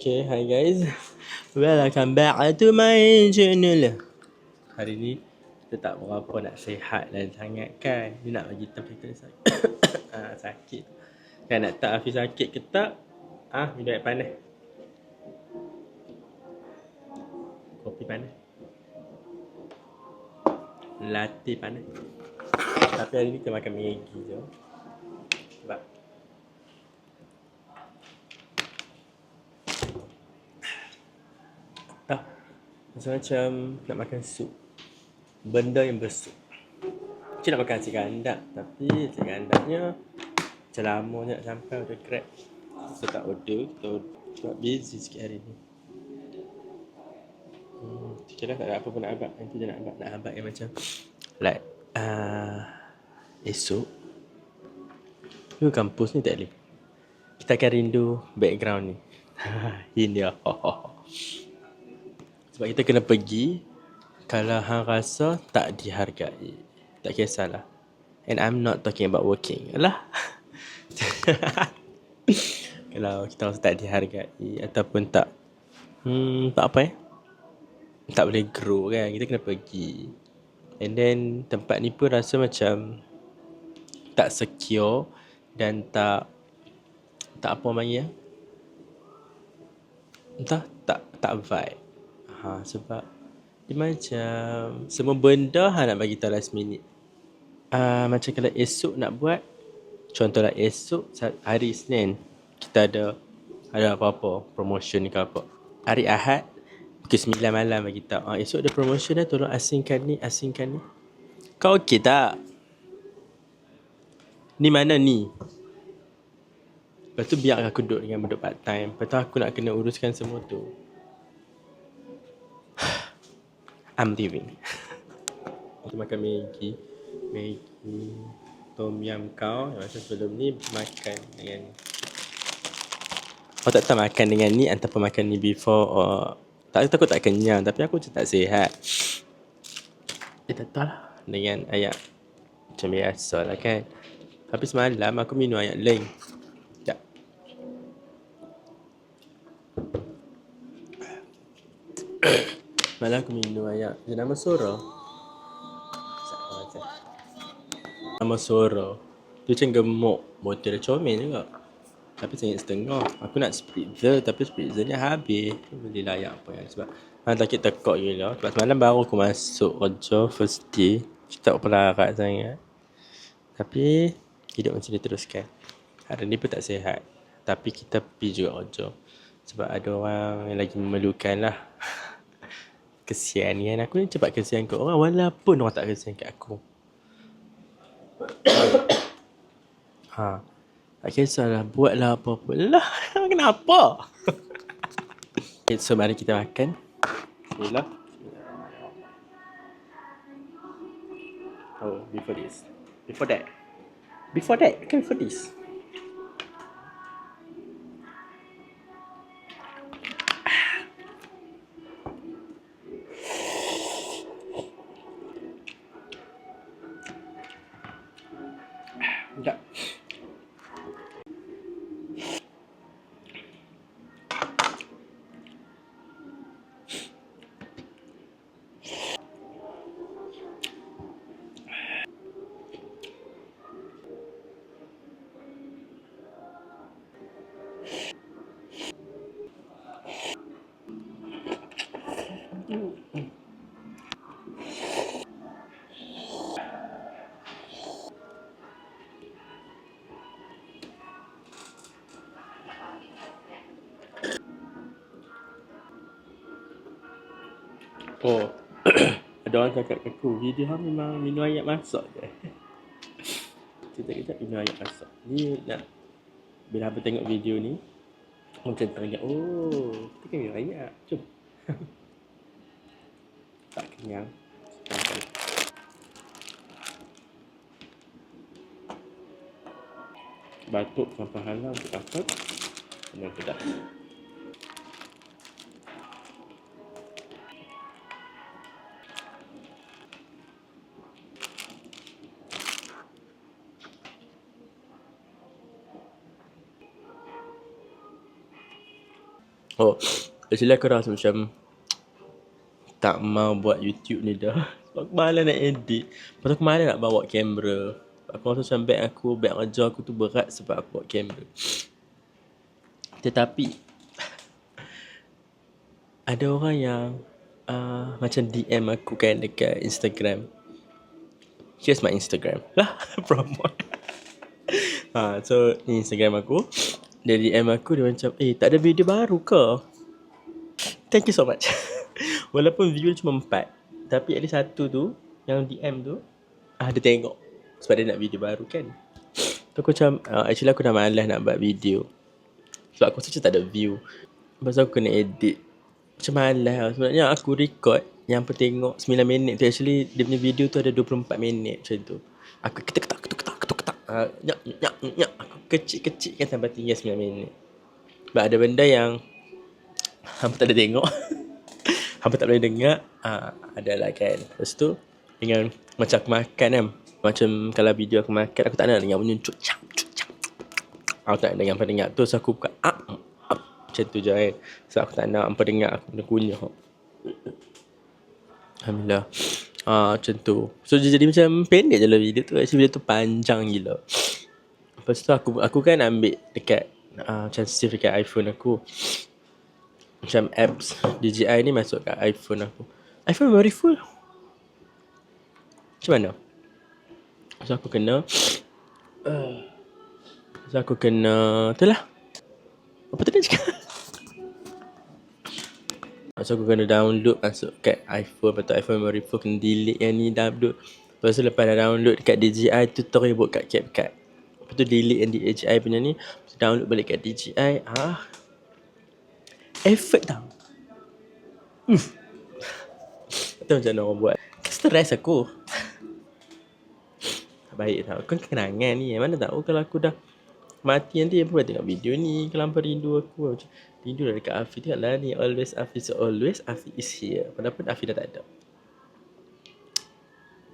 Okay, hi guys. Welcome back to my channel. Hari ni kita tak berapa nak sihat dan sangat kan. Dia nak bagi tahu kita sakit. Sakit. Kan nak tak Hafiz sakit ke tak? Minum air panas. Kopi panas. Latte panas. Tapi hari ni kita makan Maggi je. Sebab macam nak makan sup. Benda yang bersup. Cik nak makan nasi gandak. Tapi nasi gandaknya macam lama nak sampai order Grab. Kita tak order. Kita sebab busy sikit hari ni. Okay lah, tak ada apa pun nak abad. Nanti je nak abad yang macam like esok kampus ni tak boleh. Kita akan rindu background ni. Ini dia. Sebab kita kena pergi. Kalau hang rasa tak dihargai, tak kisahlah. And I'm not talking about working. Alah. Kalau kita rasa tak dihargai ataupun tak apa tak boleh grow kan, kita kena pergi. And then tempat ni pun rasa macam tak secure dan tak apa panggil entah tak vibe. Sebab dia macam semua benda nak bagi tahu last minute. Macam kalau esok nak buat, contohlah esok hari Isnin kita ada apa-apa promotion ke apa. Hari Ahad pukul 9 malam bagi tahu. Esok ada promotion dah, tolong asingkan ni. Kau okey tak? Ni mana ni? Lepas tu biar aku duduk dengan duduk part time. Lepas tu aku nak kena uruskan semua tu. I'm leaving. Kita makan Maggi Tom Yum kau. Macam sebelum ni makan dengan ni. Tak makan dengan ni ataupun makan ni before or takut tak kenyang. Tapi aku macam tak sihat. Tak tahu lah. Dengan ayak macam biasa lah kan. Tapi semalam aku minum ayak lain. Sekejap. Malam aku minum ayak jenama Sora. Nama Sora. Dia macam gemuk. Botol dia comel juga. Tapi setengah. Aku nak spritzer. Tapi spritzernya habis. Boleh layak apa yang. Sebab sakit tekak gila. Sebab semalam baru aku masuk kerja first day. Tak pelarat sangat. Tapi hidup macam dia teruskan. Hari ni pun tak sihat. Tapi kita pergi juga kerja. Sebab ada orang yang lagi memerlukan lah. Kesian kan. Aku ni cepat kesian kat orang. Walaupun orang tak kesian kat aku. Tak kisahlah. Buatlah apa-apa lah. Kenapa? So mari kita makan. Bismillah. Before this. Before that. Before this. Sekejap. Ada orang cakap kat aku, video hang memang minum air masak je. Kejap minum air masak. Ni nak bila hang tengok video ni, macam teringat, kita kan minum air. Jom. Tak kenyang. Batuk sampai halang untuk dapat. Benar tidak? Oh, actually aku rasa macam tak mau buat YouTube ni dah. Sebab aku malas nak edit. Lepas tu aku malas nak bawa kamera. Aku rasa macam beg kerja aku tu berat sebab aku bawa kamera. Tetapi ada orang yang macam DM aku kan dekat Instagram. Here's my Instagram. Lah, promote. So ni Instagram aku. Dia DM aku, dia macam, tak ada video baru ke? Thank you so much. Walaupun video dia cuma 4, tapi ada satu tu yang DM tu, dia tengok sebab dia nak video baru kan. Tu aku macam, actually aku dah malas nak buat video sebab aku rasa macam tak ada view. Lepas tu aku kena edit. Macam malas lah. Sebenarnya aku record yang tengok 9 minit tu, actually dia punya video tu ada 24 minit macam tu. Aku ketak nyak. Aku kecil kan sampai tinggal 9 minit. Sebab ada benda yang hampa tak ada tengok. Hampa tak boleh dengar. Adalah kan. Lepas tu dengan macam aku makan kan. Macam kalau video aku makan, aku tak nak dengar bunyi cucap. Aku tak nak dengar hampa dengar. Tu so aku buka macam tu je kan. So aku tak nak hampa dengar aku punya kunyah. Alhamdulillah. Macam tu. So dia jadi macam pendek je lah video tu. Actually video tu panjang gila. Lepas tu aku kan ambil dekat macam save dekat iPhone aku. Macam apps DJI ni masuk kat iPhone aku. iPhone very full. Macam mana? So aku kena itulah. Apa tadi nak cakap? So aku kena download masuk kat iPhone. Lepas tu iPhone very full, kena delete yang ni, download. Lepas tu lepas dah download dekat DJI tu teribut kat CapCut. Lepas tu delete yang DJI punya ni, download balik kat DJI. Effort tau. Tak macam mana orang buat. Stress aku. Baik tau. Kan kenangan ni. Mana tahu kalau aku dah mati nanti apa buat tengok video ni. Kalau hampa rindu aku. Macam rindu dah dekat Afi. Tengoklah ni. Always Afi. So always Afi is here. Padahal Afi dah tak ada.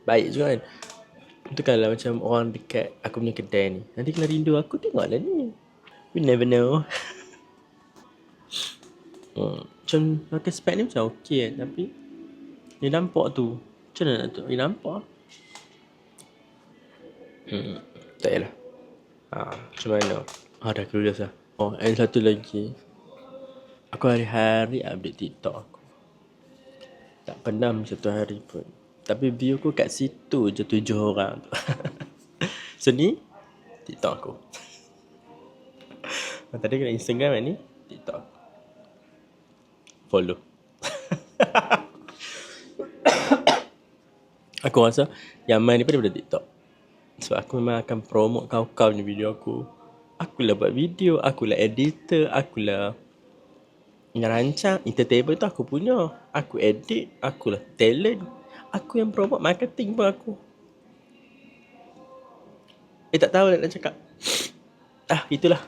Baik juga kan. Itu kalau macam orang dekat aku punya kedai ni. Nanti kalau rindu aku, tengoklah ni. We never know. Macam pakai spek ni macam okey kan. Tapi dia nampak tu. Macam mana nak tu? Dia nampak. Tak yalah. Macam mana? Dah clueless lah. And satu lagi. Aku hari-hari update TikTok aku. Tak pernah satu hari pun. Tapi view aku kat situ je 7 orang tu. So ni TikTok aku. Tadi kena Instagram ni TikTok. Follow. Aku rasa yang main ni pun daripada TikTok. Sebab aku memang akan promote kau-kau ni video aku. Akulah buat video, akulah editor, akulah yang rancang. Entertainment tu aku punya. Aku edit, akulah talent. Aku yang promote, marketing pun aku. Tak tahu nak cakap. Itulah.